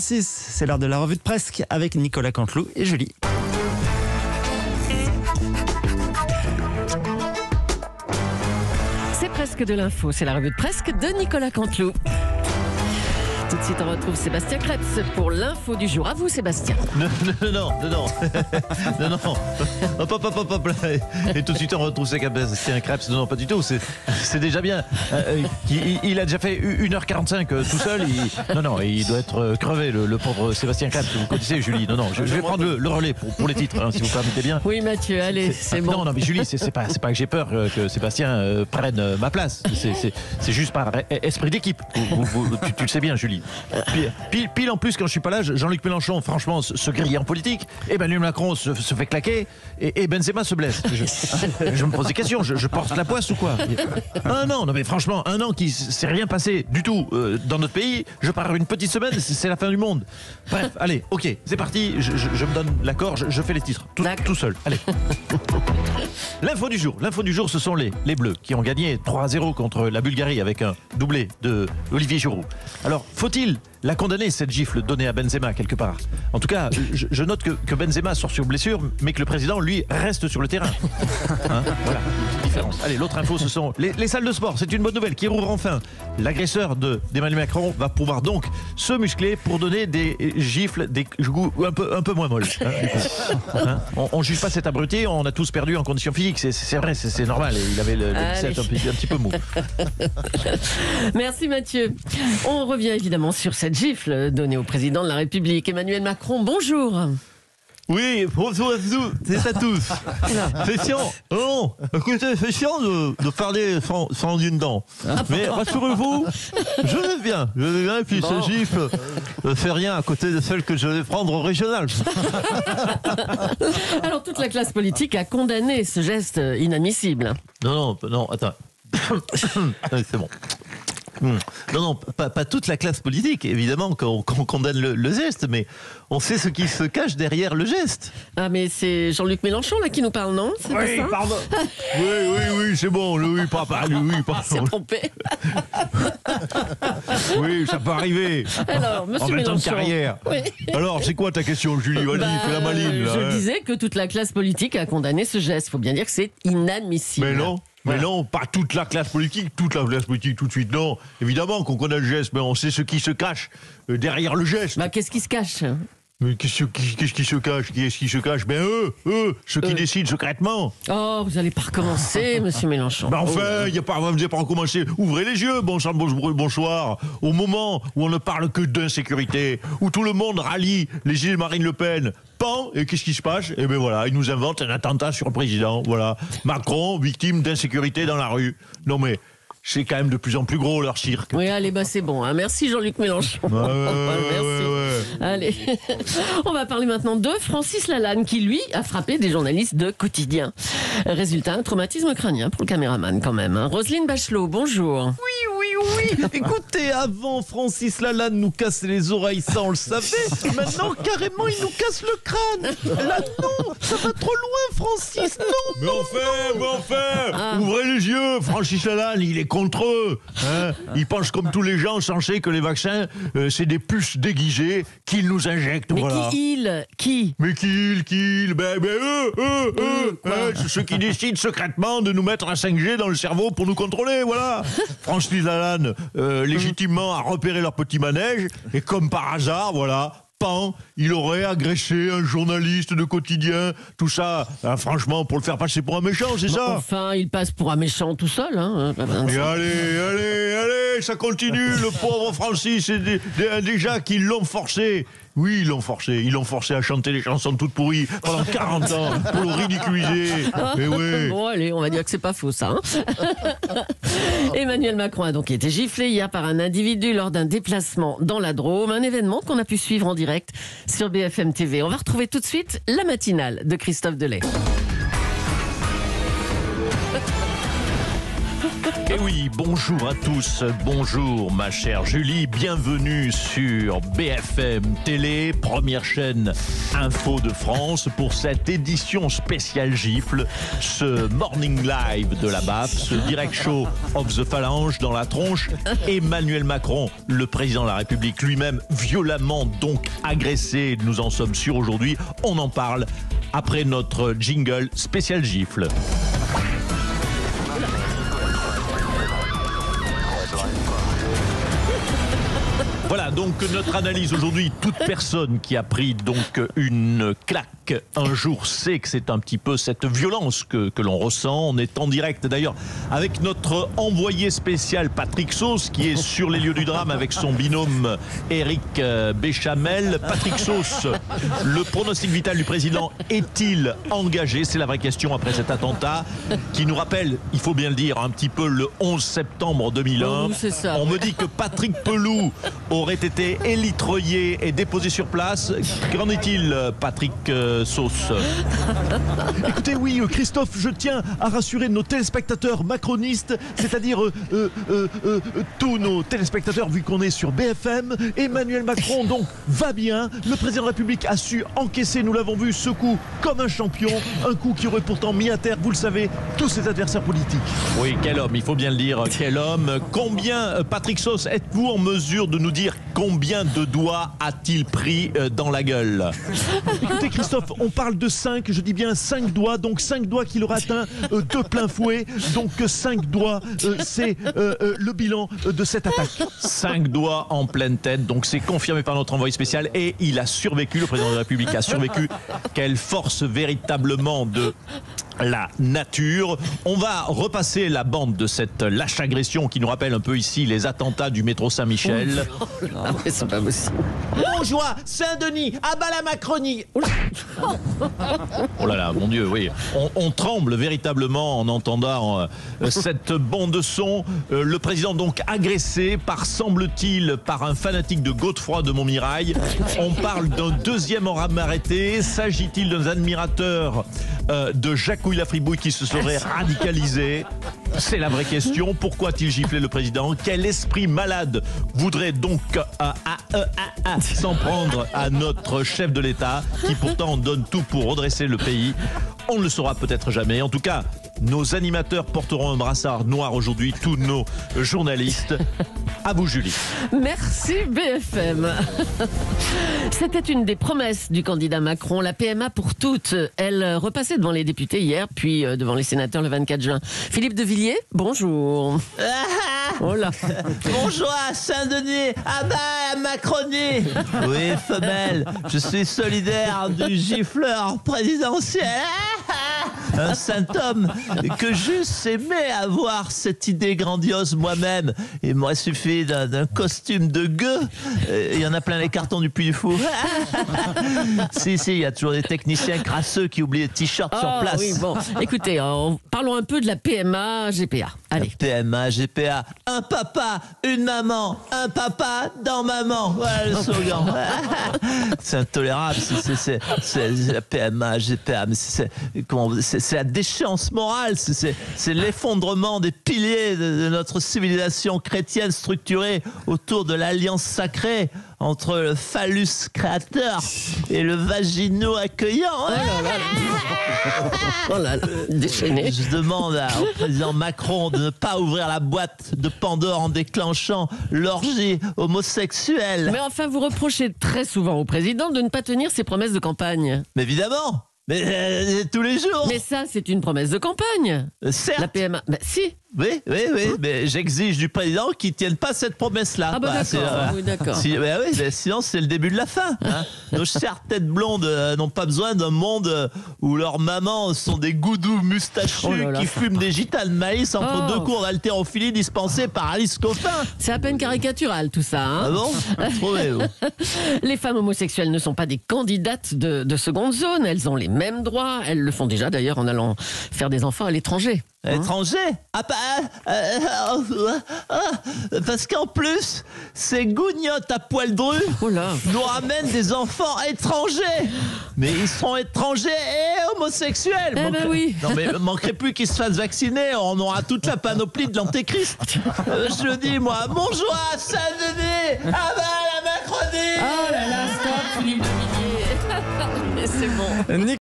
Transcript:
8h36, c'est l'heure de la revue de Presque avec Nicolas Canteloup et Julie. C'est presque de l'info, c'est la revue de Presque de Nicolas Canteloup. Tout de suite, on retrouve Sébastien Krebs pour l'info du jour. À vous, Sébastien. Non. Hop. Et tout de suite, on retrouve Sébastien Krebs. Non, pas du tout. C'est déjà bien. Il a déjà fait 1h45 tout seul. Il doit être crevé, le pauvre Sébastien Krebs. Vous connaissez, Julie. Non, je vais prendre le relais pour les titres, si vous permettez bien. Oui, Mathieu, allez, c'est bon. Non, mais Julie, c'est pas que j'ai peur que Sébastien prenne ma place. C'est juste par esprit d'équipe. Tu le sais bien, Julie. Pile en plus, quand je suis pas là, Jean-Luc Mélenchon, franchement, se grille en politique. Emmanuel Macron se fait claquer. Et Benzema se blesse. Je me pose des questions. Je porte la poisse ou quoi? Un an, non mais franchement, un an qui s'est rien passé du tout dans notre pays. Je pars une petite semaine, c'est la fin du monde. Bref, allez, ok, c'est parti. Je me donne l'accord, je fais les titres tout seul. Allez. L'info du jour, ce sont les Bleus qui ont gagné 3-0 contre la Bulgarie avec un doublé de Olivier Giroud. Alors, faut-il la condamner, cette gifle donnée à Benzema quelque part? En tout cas, je note que Benzema sort sur blessure, mais que le président, lui, reste sur le terrain. Voilà, différence. Allez, l'autre info, ce sont les salles de sport. C'est une bonne nouvelle qui rouvre enfin. L'agresseur d'Emmanuel Macron va pouvoir donc se muscler pour donner des gifles, des goûts un peu moins molles. On juge pas cet abruti, on a tous perdu en condition physique. C'est vrai, c'est normal. Il avait le biceps un petit peu mou. Merci Mathieu. On revient évidemment sur cette gifle donnée au président de la République, Emmanuel Macron. Bonjour. Oui, bonjour à tous. C'est chiant. Non, écoutez, c'est chiant de parler sans une dent. Mais rassurez-vous, je vais bien. Et puis ce gifle ne fait rien à côté de celle que je vais prendre au régional. Alors toute la classe politique a condamné ce geste inadmissible. Non, attends. C'est bon. Non, pas toute la classe politique, évidemment, quand on condamne le geste, mais on sait ce qui se cache derrière le geste. Ah, mais c'est Jean-Luc Mélenchon, là, qui nous parle, non? C'est oui, pas ça? Pardon. Oui, c'est bon, oui, papa, oui, pardon. C'est trompé. Oui, ça peut arriver. Alors, monsieur en 20 ans de Mélenchon. carrière. Oui. Alors, c'est quoi ta question, Julie? Vas-y, fais la maline, là. Je disais que toute la classe politique a condamné ce geste. Il faut bien dire que c'est inadmissible. Mais non. Mais non, pas toute la classe politique tout de suite, non. Évidemment qu'on connaît le geste, mais on sait ce qui se cache derrière le geste. Bah, qu'est-ce qui se cache? Mais qu'est-ce qui se cache? Qui est-ce qui se cache? Ben ceux qui décident secrètement. Oh, vous allez pas recommencer, monsieur Mélenchon. Ben enfin, vous n'avez pas recommencé. Ouvrez les yeux, bonsoir. Au moment où on ne parle que d'insécurité, où tout le monde rallie les gilets de Marine Le Pen, et qu'est-ce qui se passe? Eh ben voilà, ils nous inventent un attentat sur le président. Voilà, Macron, victime d'insécurité dans la rue. Non mais, c'est quand même de plus en plus gros leur cirque. Oui, allez, c'est bon. Hein. Merci Jean-Luc Mélenchon. Merci. Ouais. Allez, on va parler maintenant de Francis Lalanne qui, lui, a frappé des journalistes de Quotidien. Résultat, un traumatisme crânien pour le caméraman quand même. Hein. Roselyne Bachelot, bonjour. Oui. Écoutez, avant, Francis Lalanne nous cassait les oreilles, ça on le savait. Maintenant, carrément, il nous casse le crâne. Là, non, ça va trop loin, Francis. Non. Mais enfin, ouvrez les yeux. Francis Lalanne, il est contre eux. Hein, il pense comme tous les gens censés que les vaccins, c'est des puces déguisées qu'ils nous injectent. Mais voilà. Qui Mais qui Ben eux, c'est ceux qui décident secrètement de nous mettre un 5G dans le cerveau pour nous contrôler, voilà. Francis Lalanne, légitimement, a repéré leur petit manège, et comme par hasard, voilà, il aurait agressé un journaliste de Quotidien, tout ça, franchement, pour le faire passer pour un méchant, c'est ça? Enfin, il passe pour un méchant tout seul. Hein. Et allez, ça continue, le pauvre Francis, déjà qu'ils l'ont forcé. Oui, ils l'ont forcé à chanter les chansons toutes pourries pendant 40 ans pour le ridiculiser. Mais oui. Bon, allez, on va dire que c'est pas faux, ça. Hein. Emmanuel Macron a donc été giflé hier par un individu lors d'un déplacement dans la Drôme, un événement qu'on a pu suivre en direct sur BFM TV. On va retrouver tout de suite la matinale de Christophe Delay. Et oui, bonjour à tous, bonjour ma chère Julie, bienvenue sur BFM Télé, première chaîne info de France pour cette édition spéciale gifle, ce morning live de la BAF, ce direct show of the phalange dans la tronche. Emmanuel Macron, le président de la République lui-même, violemment donc agressé, nous en sommes sûrs aujourd'hui, on en parle après notre jingle spécial gifle. Voilà donc notre analyse aujourd'hui. Toute personne qui a pris donc une claque un jour sait que c'est un petit peu cette violence que l'on ressent. On est en direct d'ailleurs avec notre envoyé spécial Patrick Sauce qui est sur les lieux du drame avec son binôme Éric Béchamel. Patrick Sauce, le pronostic vital du président est-il engagé? C'est la vraie question après cet attentat qui nous rappelle, il faut bien le dire, un petit peu le 11 septembre 2001. Oh, c'est ça. On me dit que Patrick Pelou aurait été élitreillé et déposé sur place. Qu'en est-il, Patrick Sauce? Écoutez, oui, Christophe, je tiens à rassurer nos téléspectateurs macronistes, c'est-à-dire tous nos téléspectateurs, vu qu'on est sur BFM. Emmanuel Macron, donc, va bien. Le président de la République a su encaisser, nous l'avons vu, ce coup comme un champion. Un coup qui aurait pourtant mis à terre, vous le savez, tous ses adversaires politiques. Oui, quel homme, il faut bien le dire, quel homme. Combien, Patrick Sauce, êtes-vous en mesure de nous dire combien de doigts a-t-il pris dans la gueule? Écoutez, Christophe, on parle de 5, je dis bien 5 doigts, donc 5 doigts qu'il aura atteint de plein fouet. Donc 5 doigts, c'est le bilan de cette attaque. 5 doigts en pleine tête, donc c'est confirmé par notre envoyé spécial et il a survécu, le président de la République a survécu. Quelle force véritablement de la nature. On va repasser la bande de cette lâche agression qui nous rappelle un peu ici les attentats du métro Saint-Michel. Ah ouais, c'est pas possible. Montjoie, Saint-Denis, abat la Macronie. Oh là là, mon Dieu, oui. On tremble véritablement en entendant cette bande son. Le président donc agressé par, semble-t-il, par un fanatique de Godefroy de Montmirail. On parle d'un deuxième homme arrêté. S'agit-il d'un admirateur de Jacouille la Fribouille qui se serait radicalisé? C'est la vraie question. Pourquoi a-t-il giflé le président? Quel esprit malade voudrait donc s'en prendre à notre chef de l'État qui pourtant donne tout pour redresser le pays? On ne le saura peut-être jamais. En tout cas, nos animateurs porteront un brassard noir aujourd'hui, tous nos journalistes. À vous, Julie. Merci BFM. C'était une des promesses du candidat Macron, la PMA pour toutes. Elle repassait devant les députés hier, puis devant les sénateurs le 24 juin. Philippe de Villiers, bonjour. Oh là. Bonjour à Saint-Denis, abat la Macronie. Oui, femelle, je suis solidaire du gifleur présidentiel. Un saint homme que j'eusse aimé avoir cette idée grandiose moi-même. Il m'aurait suffi d'un costume de gueux. Il y en a plein les cartons du Puy du Fou. Si, il y a toujours des techniciens crasseux qui oublient les t-shirts sur place. Oui, bon. Écoutez, parlons un peu de la PMA GPA. Allez. PMA, GPA, un papa, une maman, un papa dans maman. Voilà le slogan. C'est intolérable. C'est la PMA, GPA, mais c'est la déchéance morale. C'est l'effondrement des piliers de notre civilisation chrétienne structurée autour de l'alliance sacrée entre le phallus créateur et le vaginaux accueillant. Oh là là, déchaîné. Je demande au président Macron de ne pas ouvrir la boîte de Pandore en déclenchant l'orgie homosexuelle. Mais enfin, vous reprochez très souvent au président de ne pas tenir ses promesses de campagne. Mais évidemment, mais tous les jours. Mais ça, c'est une promesse de campagne. Certes. La PMA, si. Oui, mais j'exige du président qu'il ne tienne pas cette promesse-là. Ah bah d'accord, oui, d'accord. Sinon, c'est le début de la fin. Hein. Nos chères têtes blondes n'ont pas besoin d'un monde où leurs mamans sont des goudous moustachus qui fument des gitanes maïs entre deux cours d'haltérophilie dispensés par Alice Coffin. C'est à peine caricatural tout ça. Hein. Ah bon? Trouvez-vous. Les femmes homosexuelles ne sont pas des candidates de seconde zone. Elles ont les mêmes droits. Elles le font déjà d'ailleurs en allant faire des enfants à l'étranger. Étranger? Ah parce qu'en plus, ces gougnottes à poil dru Oh là. nous ramènent des enfants étrangers. Mais ils seront étrangers et homosexuels. Eh ben oui. Non mais manquerait plus qu'ils se fassent vacciner, on aura toute la panoplie de l'antéchrist. Je dis moi, bonjour à Saint-Denis, ah bah la Macronie. Oh là là, stop, Philippe de Villiers. Mais c'est bon.